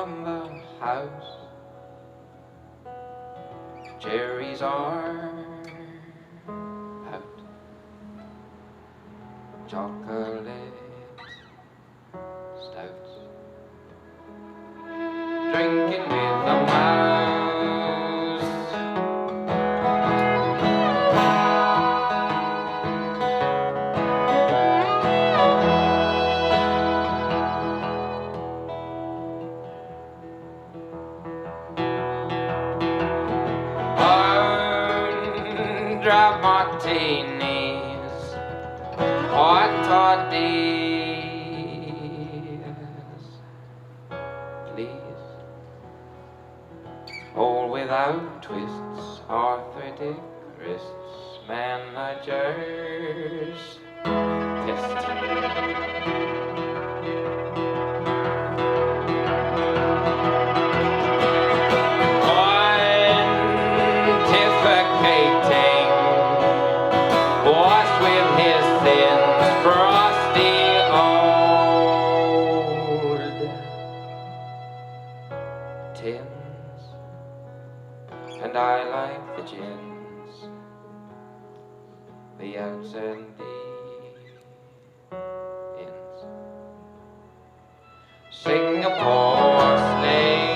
on the house. Cherries are out. Chocolate stouts. Drinking with a mouse. Dry martinis, hot toddies, please. All without twists, arthritic wrists, managers test. Washed with his thin, frosty old tins, and I like the gins, the outs and the ins. Singapore Sling.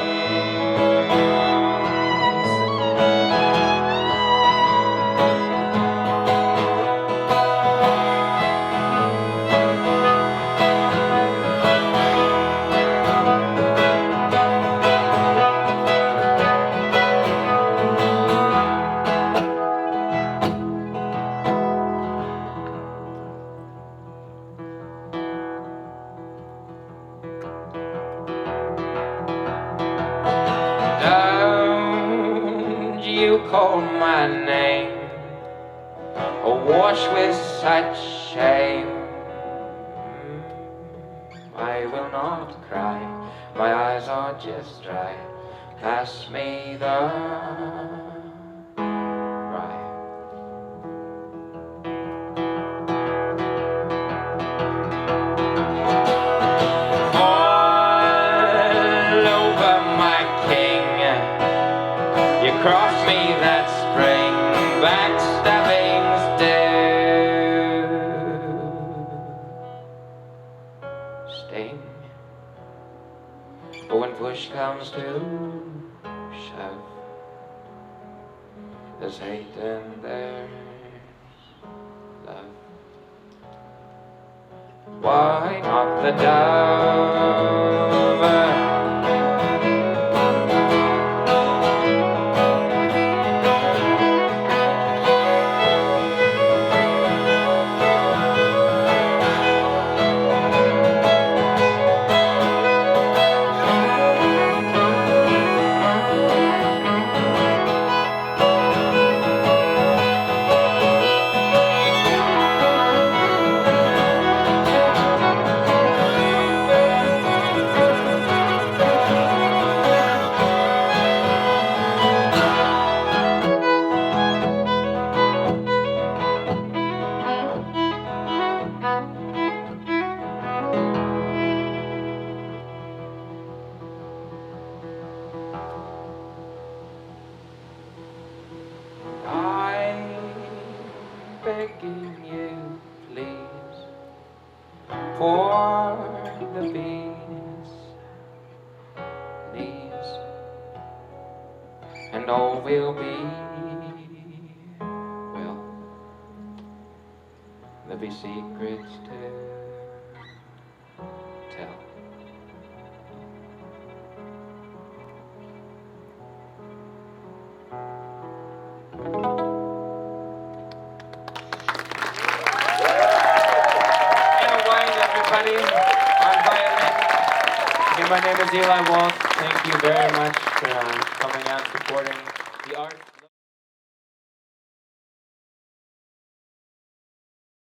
You call my name, awash with such shame. I will not cry, my eyes are just dry. Pass me the rye. All over my king, you crossed me that spring, backstabbings do sting. But when push comes to shove, there's hate and there's love. Why not the dove? Begging you, please, for the bees, please, and all will be well. There'll be secrets to tell. On violin. My name is Eli Waltz. Thank you very much for coming out, supporting the art.